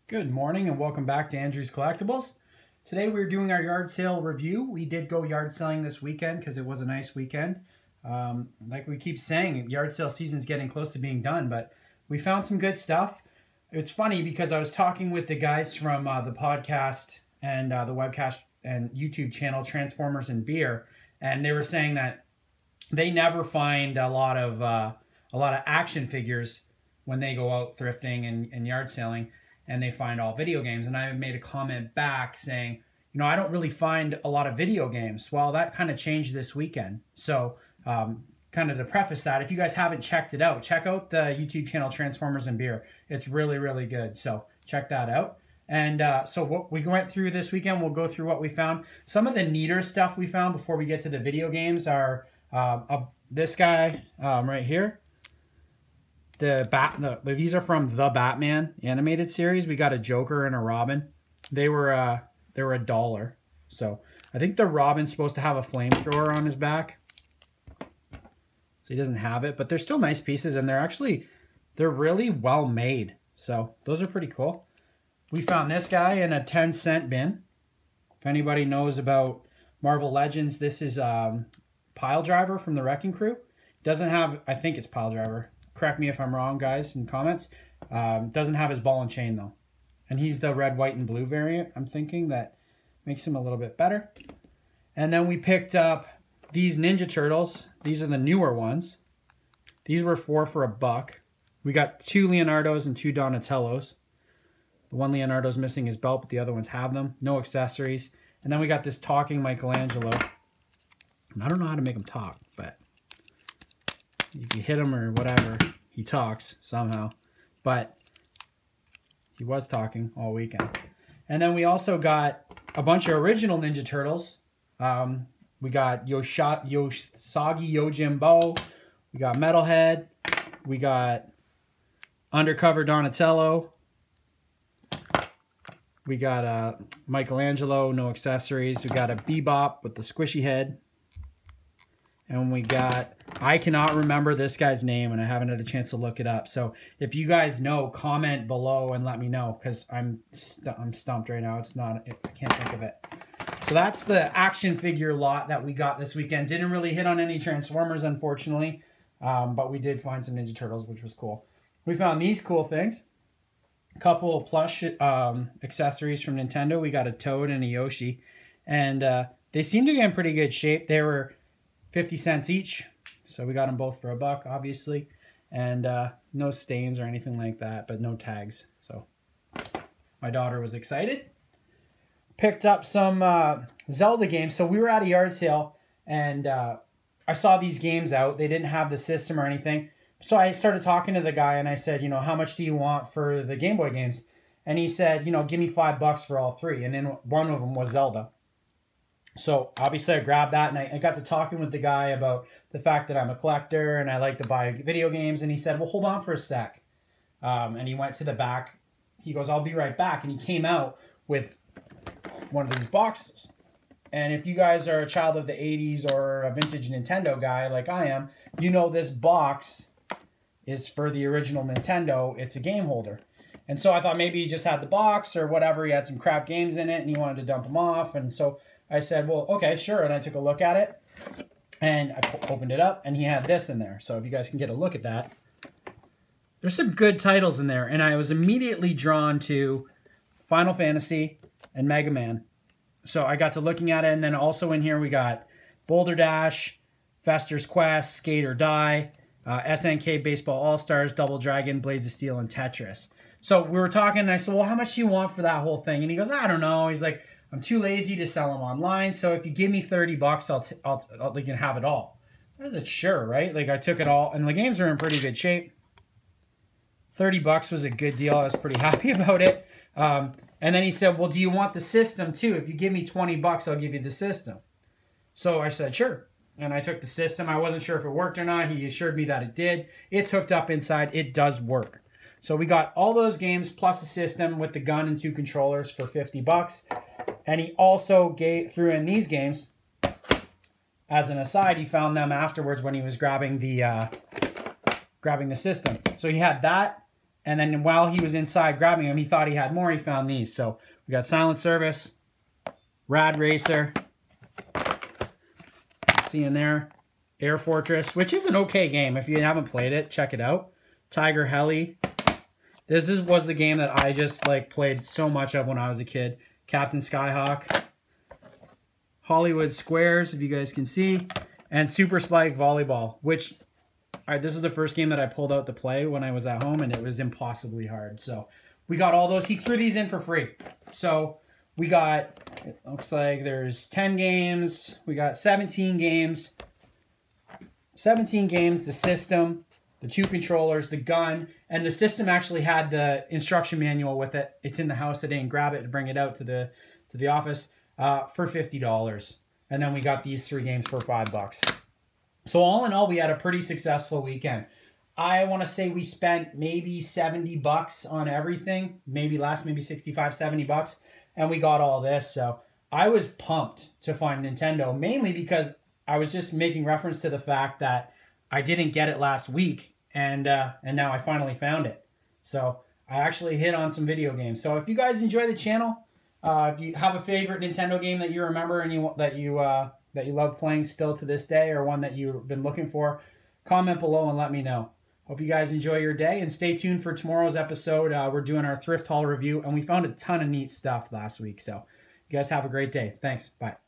Good morning and welcome back to Andrew's Collectibles. Today we're doing our yard sale review. We did go yard selling this weekend because it was a nice weekend. Like we keep saying, yard sale season's getting close to being done, but we found some good stuff. It's funny because I was talking with the guys from the podcast and the webcast and YouTube channel Transformers and Beer, and they were saying that they never find a lot of action figures when they go out thrifting and yard selling, and they find all video games. And I made a comment back saying, you know, I don't really find a lot of video games. Well, that kind of changed this weekend. So kind of to preface that, if you guys haven't checked it out, check out the YouTube channel Transformers and Beer. It's really, really good. So check that out. And so what we went through this weekend, we'll go through what we found. Some of the neater stuff we found before we get to the video games are this guy right here. These are from the Batman animated series. We got a Joker and a Robin. They were $1. So I think the Robin's supposed to have a flamethrower on his back, so he doesn't have it. But they're still nice pieces, and they're really well made. So those are pretty cool. We found this guy in a 10-cent bin. If anybody knows about Marvel Legends, this is Pile Driver from the Wrecking Crew. Doesn't have, I think it's Pile Driver. Correct me if I'm wrong, guys, in comments. Doesn't have his ball and chain, though. And he's the red, white, and blue variant, I'm thinking. That makes him a little bit better. And then we picked up these Ninja Turtles. These are the newer ones. These were 4 for $1. We got 2 Leonardos and 2 Donatellos. The one Leonardo's missing his belt, but the other ones have them. No accessories. And then we got this talking Michelangelo. And I don't know how to make him talk, but if you hit him or whatever, he talks somehow. But he was talking all weekend. And then we also got a bunch of original Ninja Turtles. We got Yosagi Yojimbo. We got Metalhead. We got Undercover Donatello. We got Michelangelo, no accessories. We got a Bebop with the squishy head. And we got, I cannot remember this guy's name, and I haven't had a chance to look it up. So if you guys know, comment below and let me know, because I'm stumped right now. I can't think of it. So that's the action figure lot that we got this weekend. Didn't really hit on any Transformers, unfortunately, but we did find some Ninja Turtles, which was cool. We found these cool things. A couple of plush accessories from Nintendo. We got a Toad and a Yoshi, and they seem to be in pretty good shape. They were 50 cents each, so we got them both for $1, obviously, and no stains or anything like that, but no tags. So my daughter was excited. Picked up some Zelda games. So we were at a yard sale, and I saw these games out. They didn't have the system or anything, so I started talking to the guy, and I said, you know, how much do you want for the Game Boy games? And he said, you know, give me $5 for all 3, and then one of them was Zelda. So obviously I grabbed that, and I got to talking with the guy about the fact that I'm a collector and I like to buy video games. And he said, well, hold on for a sec. And he went to the back. He goes, I'll be right back. And he came out with one of these boxes. And if you guys are a child of the 80s or a vintage Nintendo guy like I am, you know this box is for the original Nintendo. It's a game holder. And so I thought maybe he just had the box or whatever. He had some crap games in it and he wanted to dump them off. And so I said, well, okay, sure. And I took a look at it, and I opened it up, and he had this in there. So if you guys can get a look at that, there's some good titles in there. And I was immediately drawn to Final Fantasy and Mega Man. So I got to looking at it, and then also in here we got Boulder Dash, Fester's Quest, Skate or Die, SNK Baseball All-Stars, Double Dragon, Blades of Steel, and Tetris. So we were talking, and I said, well, how much do you want for that whole thing? And he goes, I don't know. He's like, I'm too lazy to sell them online, so if you give me $30, I'll you can have it all. I said, sure, right? Like, I took it all, and the games are in pretty good shape. $30 was a good deal. I was pretty happy about it. And then he said, well, do you want the system too? If you give me $20, I'll give you the system. So I said, sure. And I took the system. I wasn't sure if it worked or not. He assured me that it did. It's hooked up inside. It does work. So we got all those games plus a system with the gun and 2 controllers for $50. And he also threw in these games. As an aside, he found them afterwards when he was grabbing the system. So he had that And then while he was inside grabbing them, he thought he had more. He found these. So we got Silent Service, Rad Racer, see in there, Air Fortress, which is an okay game. If you haven't played it, check it out. Tiger Heli. This was the game that I just like played so much of when I was a kid. Captain Skyhawk. Hollywood Squares, if you guys can see. And Super Spike Volleyball, which... All right, this is the first game that I pulled out to play when I was at home, and it was impossibly hard. So we got all those. He threw these in for free. So we got, it looks like there's 10 games. We got 17 games. 17 games, the system, the 2 controllers, the gun, and the system actually had the instruction manual with it. It's in the house. I didn't grab it to bring it out to the office for $50. And then we got these 3 games for $5. So all in all, we had a pretty successful weekend. I want to say we spent maybe $70 on everything, maybe 65, $70, and we got all this. So I was pumped to find Nintendo, mainly because I was just making reference to the fact that I didn't get it last week, and now I finally found it. So I actually hit on some video games. So if you guys enjoy the channel, if you have a favorite Nintendo game that you remember and that you love playing still to this day, or one that you've been looking for, comment below and let me know. Hope you guys enjoy your day, and stay tuned for tomorrow's episode. We're doing our thrift haul review, and we found a ton of neat stuff last week. So you guys have a great day. Thanks. Bye.